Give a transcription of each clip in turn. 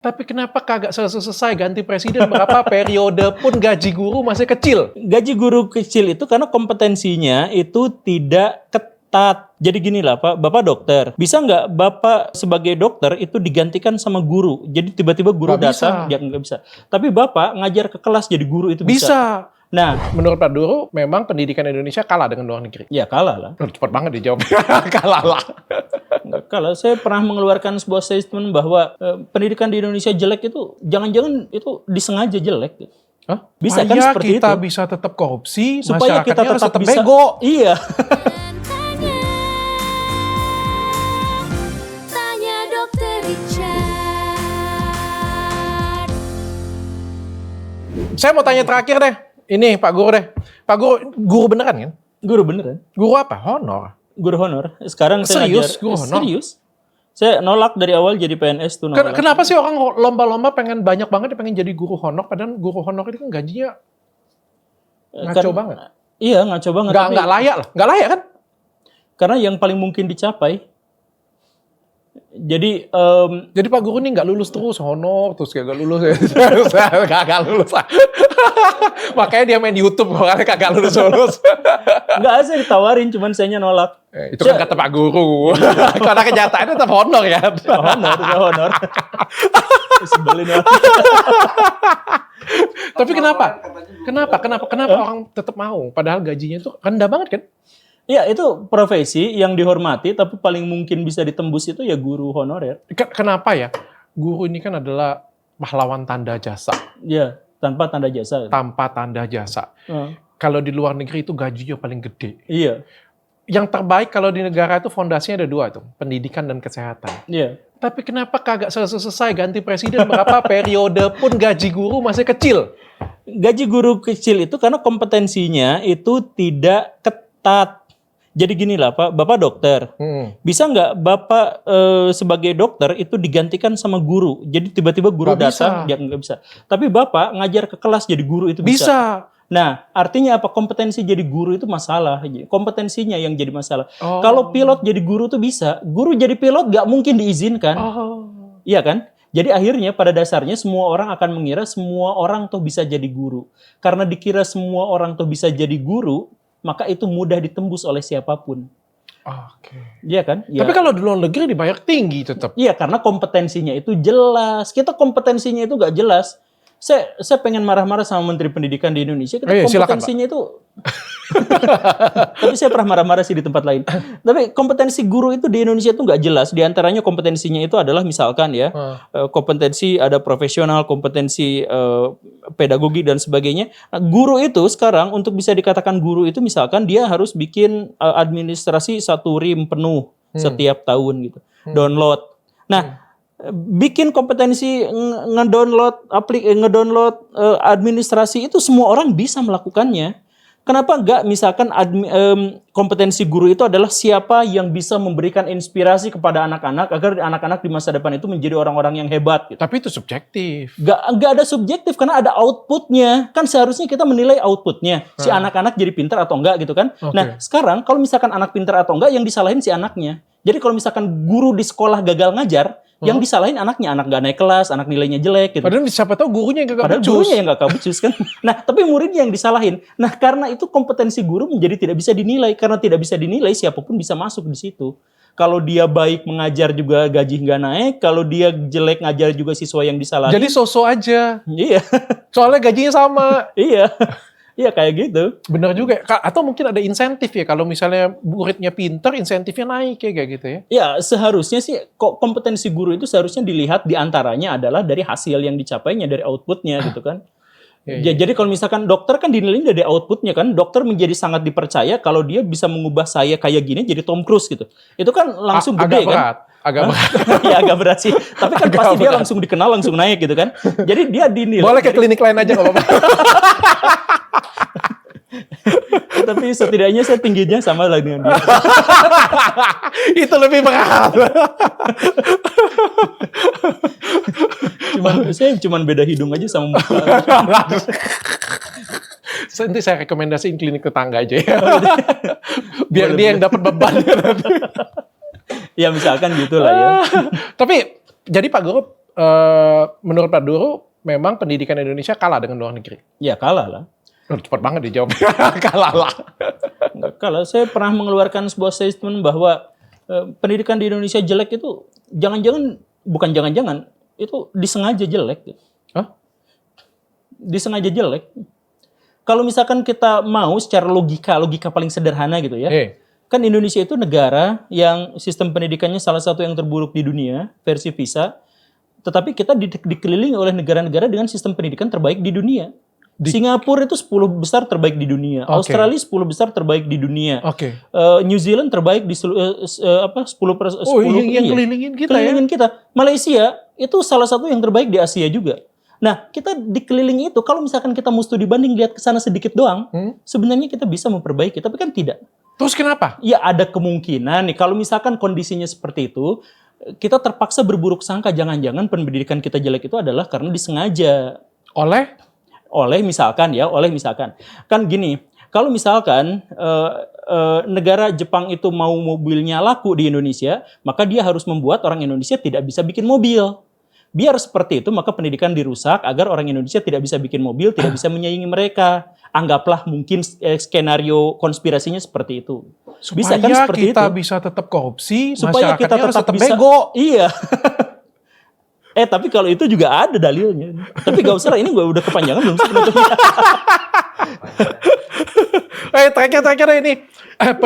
Tapi kenapa kagak selesai ganti presiden berapa periode pun gaji guru masih kecil? Gaji guru kecil itu karena kompetensinya itu tidak ketat. Jadi gini lah Pak, Bapak dokter. Bisa nggak Bapak sebagai dokter itu digantikan sama guru? Jadi tiba-tiba guru Nggak datang, bisa. ya nggak bisa. Tapi Bapak ngajar ke kelas jadi guru itu bisa. Bisa. Nah, Menurut Pak Duru, memang pendidikan Indonesia kalah dengan luar negeri. ya kalah lah. Cepat banget dijawab. Kalah lah. Nggak kalah. Saya pernah mengeluarkan sebuah statement bahwa pendidikan di Indonesia jelek itu jangan-jangan itu disengaja jelek. Gitu. Hah? Bisa kan Supaya seperti kita itu? bisa tetap korupsi, Supaya kita masyarakatnya harus tetap tetap bisa bego. Iya. Tanya Dokter Richard. Saya mau tanya terakhir deh. Ini Pak Guru deh. Pak Guru, guru beneran kan? Guru beneran. Guru apa? Honor. Guru honor. Sekarang saya Serius? ngajar. Guru honor? Serius. Saya nolak dari awal jadi PNS tuh nolak. Kenapa sih orang lomba-lomba pengen banyak banget pengen jadi guru honor, padahal guru honor itu kan gajinya ngaco banget. Iya, ngaco banget. Nggak layak lah. Nggak layak kan? Karena yang paling mungkin dicapai. Jadi Jadi Pak Guru ini nggak lulus terus honor, terus kayak nggak lulus. Kagak lulus. Makanya dia main YouTube, makanya kagak lulus. nggak saya ditawarin, cuman saya nolak. Itu kan kata Pak Guru. Karena kenyataannya tetap honor ya. Honor. Sebelin banget. Tapi kenapa orang tetap mau? Padahal gajinya itu rendah banget kan? Iya, itu profesi yang dihormati, tapi paling mungkin bisa ditembus itu ya guru honorer. Kenapa ya? Guru ini kan adalah pahlawan tanda jasa. Iya, tanpa tanda jasa. Tanpa tanda jasa. Kalau di luar negeri itu gajinya paling gede. Iya. Yang terbaik kalau di negara itu fondasinya ada dua tuh, pendidikan dan kesehatan. Iya. Tapi kenapa kagak selesai ganti presiden berapa periode pun gaji guru masih kecil? Gaji guru kecil itu karena kompetensinya itu tidak ketat. Jadi gini lah Pak, Bapak dokter. Bisa nggak Bapak sebagai dokter itu digantikan sama guru? Jadi tiba-tiba guru Nggak datang, bisa. ya nggak bisa. Tapi Bapak ngajar ke kelas jadi guru itu bisa. Bisa. Nah, artinya apa? Kompetensi jadi guru itu masalah. Kompetensinya yang jadi masalah. Oh. Kalau pilot jadi guru tuh bisa. Guru jadi pilot nggak mungkin diizinkan. Oh. Iya kan? Jadi akhirnya pada dasarnya semua orang akan mengira semua orang tuh bisa jadi guru. Karena dikira semua orang tuh bisa jadi guru, maka itu mudah ditembus oleh siapapun. Oke. Iya kan? Ya. Tapi kalau di luar negeri dibayar tinggi tetap. Iya, karena kompetensinya itu jelas. Kita kompetensinya itu nggak jelas. Saya pengen marah-marah sama Menteri Pendidikan di Indonesia. Kita Silakan, kompetensinya itu. Tapi saya pernah marah-marah sih di tempat lain. Tapi kompetensi guru itu di Indonesia itu nggak jelas. Di antaranya kompetensinya itu adalah misalkan ya, kompetensi ada profesional, kompetensi pedagogi dan sebagainya. Nah, guru itu sekarang untuk bisa dikatakan guru itu misalkan dia harus bikin administrasi 1 RIM penuh setiap tahun gitu. Download. Nah, bikin kompetensi ngedownload administrasi itu semua orang bisa melakukannya. Kenapa enggak misalkan kompetensi guru itu adalah siapa yang bisa memberikan inspirasi kepada anak-anak agar anak-anak di masa depan itu menjadi orang-orang yang hebat gitu. Tapi itu subjektif. Enggak ada subjektif karena ada outputnya. Kan seharusnya kita menilai outputnya. Si anak-anak jadi pintar atau enggak gitu kan. Oke. Nah sekarang kalau misalkan anak pintar atau enggak yang disalahin si anaknya. Jadi kalau misalkan guru di sekolah gagal ngajar, yang disalahin anaknya, anak nggak naik kelas, anak nilainya jelek gitu. Padahal siapa tahu gurunya yang Padahal gak gurunya yang nggak becus kan. Nah, tapi muridnya yang disalahin. Nah, karena itu kompetensi guru menjadi tidak bisa dinilai. Karena tidak bisa dinilai, siapapun bisa masuk di situ. Kalau dia baik mengajar juga gaji nggak naik. Kalau dia jelek ngajar juga siswa yang disalahin. Jadi so-so aja. Iya, Soalnya gajinya sama. iya. Iya kayak gitu. Benar juga. Atau mungkin ada insentif ya. Kalau misalnya muridnya pinter, insentifnya naik ya kayak gitu ya. Ya seharusnya sih kompetensi guru itu seharusnya dilihat diantaranya adalah dari hasil yang dicapainya, dari outputnya gitu kan. Jadi kalau misalkan dokter kan dinilai dari outputnya kan. Dokter menjadi sangat dipercaya kalau dia bisa mengubah saya kayak gini jadi Tom Cruise gitu. Itu kan langsung gede kan. Agak berat. Ya agak berat sih. Tapi kan pasti dia langsung dikenal, langsung naik gitu kan. Jadi dia dinilai. Boleh ke klinik lain aja nggak apa-apa. Tapi setidaknya saya tingginya sama lah dengan dia. Itu lebih berat. Saya cuman beda hidung aja sama muka. Nanti saya rekomendasiin klinik tetangga aja ya. Biar dia yang dapat beban. Ya misalkan gitulah ya. Tapi jadi Pak Guru menurut Pak Duru, memang pendidikan Indonesia kalah dengan luar negeri. Ya kalah lah. Cepat banget dijawab. Kalah lah. Nggak kalah. Saya pernah mengeluarkan sebuah statement bahwa pendidikan di Indonesia jelek itu bukan jangan-jangan, itu disengaja jelek. Hah? Disengaja jelek. Kalau misalkan kita mau secara logika paling sederhana gitu ya. Kan Indonesia itu negara yang sistem pendidikannya salah satu yang terburuk di dunia, versi PISA. Tetapi kita dikelilingi oleh negara-negara dengan sistem pendidikan terbaik di dunia. Singapura itu 10 besar terbaik di dunia. Australia 10 besar terbaik di dunia. New Zealand terbaik di 10 yang kelilingin kita kelilingin kita. Malaysia itu salah satu yang terbaik di Asia juga. Nah, kita dikelilingi itu, kalau misalkan kita mesti dibanding lihat ke sana sedikit doang, sebenarnya kita bisa memperbaiki, tapi kan tidak. Terus kenapa? Ya ada kemungkinan nih, kalau misalkan kondisinya seperti itu, kita terpaksa berburuk sangka, jangan-jangan pendidikan kita jelek itu adalah karena disengaja. Oleh misalkan. Kan gini, kalau misalkan negara Jepang itu mau mobilnya laku di Indonesia, maka dia harus membuat orang Indonesia tidak bisa bikin mobil. Biar seperti itu, maka pendidikan dirusak agar orang Indonesia tidak bisa bikin mobil, tidak bisa menyaingi mereka. Anggaplah mungkin skenario konspirasinya seperti itu. Bisa kan seperti kita itu? bisa tetap korupsi, Supaya kita tetap bisa bego. Iya. Tapi kalau itu juga ada dalilnya. Tapi gak usah lah, ini gue udah kepanjangan belum sih? Terakhir ini.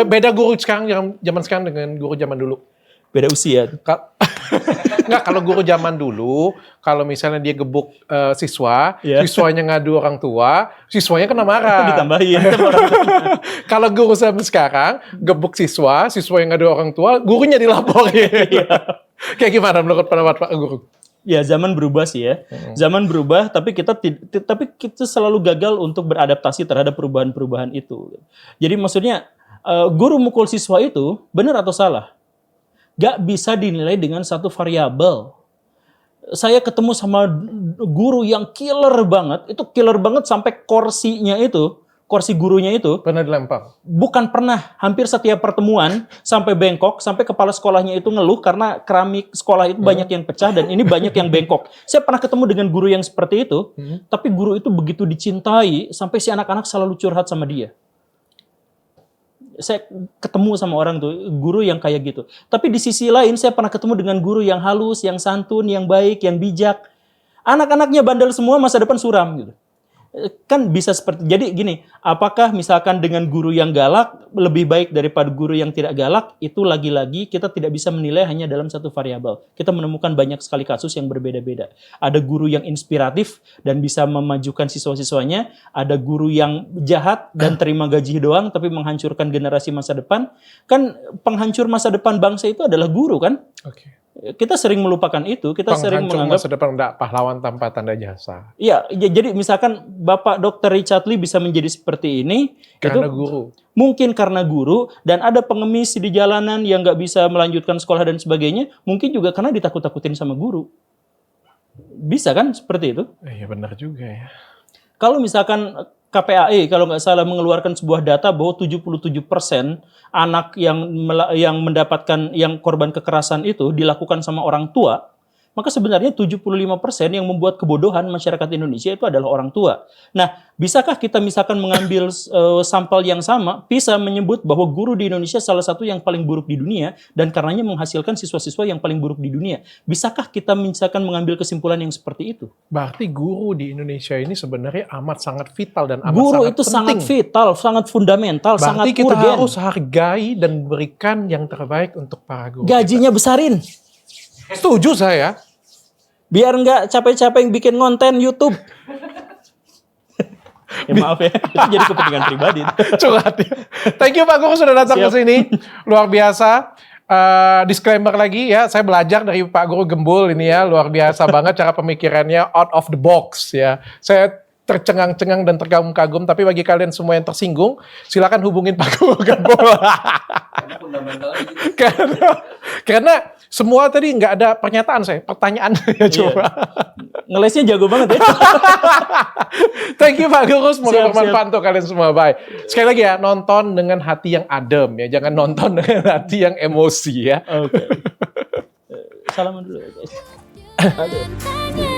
Beda guru sekarang, zaman sekarang dengan guru zaman dulu. Beda usia. Enggak, kalau guru zaman dulu, kalau misalnya dia gebuk siswa, siswanya ngadu orang tua, siswanya kena marah. Ditambahin. Kalau guru zaman sekarang, gebuk siswa yang ngadu orang tua, gurunya dilaporin. Kayak gimana menurut pendapat Pak Guru? Ya, zaman berubah sih ya. Zaman berubah, tapi kita selalu gagal untuk beradaptasi terhadap perubahan-perubahan itu. Jadi maksudnya, guru mukul siswa itu benar atau salah? Gak bisa dinilai dengan satu variabel. Saya ketemu sama guru yang killer banget sampai kursi gurunya itu pernah dilempar. Bukan pernah, hampir setiap pertemuan sampai bengkok, sampai kepala sekolahnya itu ngeluh karena keramik sekolah itu banyak yang pecah dan ini banyak yang bengkok. Saya pernah ketemu dengan guru yang seperti itu, tapi guru itu begitu dicintai sampai si anak-anak selalu curhat sama dia. Saya ketemu sama orang tuh, guru yang kayak gitu. Tapi di sisi lain saya pernah ketemu dengan guru yang halus, yang santun, yang baik, yang bijak. Anak-anaknya bandel semua, masa depan suram gitu. Kan bisa seperti, jadi gini, apakah misalkan dengan guru yang galak lebih baik daripada guru yang tidak galak? Itu lagi-lagi kita tidak bisa menilai hanya dalam satu variabel. Kita menemukan banyak sekali kasus yang berbeda-beda. Ada guru yang inspiratif dan bisa memajukan siswa-siswanya, ada guru yang jahat dan terima gaji doang tapi menghancurkan generasi masa depan. Kan penghancur masa depan bangsa itu adalah guru kan? Kita sering melupakan itu, kita sering menganggap masa depan enggak pahlawan tanpa tanda jasa. Iya, jadi misalkan Bapak Dr. Richard Lee bisa menjadi seperti ini karena itu guru. Mungkin karena guru, dan ada pengemis di jalanan yang nggak bisa melanjutkan sekolah dan sebagainya, mungkin juga karena ditakut-takutin sama guru. Bisa kan seperti itu? Iya benar juga ya. Kalau misalkan KPAI kalau nggak salah mengeluarkan sebuah data bahwa 77% anak yang mendapatkan yang korban kekerasan itu dilakukan sama orang tua, maka sebenarnya 75% yang membuat kebodohan masyarakat Indonesia itu adalah orang tua. Nah, bisakah kita misalkan mengambil sampel yang sama, bisa menyebut bahwa guru di Indonesia salah satu yang paling buruk di dunia dan karenanya menghasilkan siswa-siswa yang paling buruk di dunia? Bisakah kita misalkan mengambil kesimpulan yang seperti itu? Berarti guru di Indonesia ini sebenarnya amat sangat vital dan amat guru sangat itu penting. Sangat vital, sangat fundamental, berarti sangat kita urgen. harus hargai dan berikan yang terbaik untuk para guru. Gajinya besarin. Setuju saya. Biar nggak capek-capek bikin konten YouTube. Ya maaf ya, itu jadi kepentingan pribadi. Curhat ya. Thank you Pak Guru sudah datang ke sini. Luar biasa. Disclaimer lagi ya, saya belajar dari Pak Guru Gembul ini ya, luar biasa banget cara pemikirannya out of the box ya. Saya tercengang-cengang dan terkagum-kagum, tapi bagi kalian semua yang tersinggung, silakan hubungin Pak Guru Gembul. Karena semua tadi nggak ada pernyataan saya, pertanyaan saya coba. Ngelesnya jago banget ya. Thank you Pak Guru, semoga bermanfaat untuk kalian semua. Bye. Sekali lagi ya, nonton dengan hati yang adem ya, jangan nonton dengan hati yang emosi ya. Oke. Salaman dulu ya guys. Aduh. tanya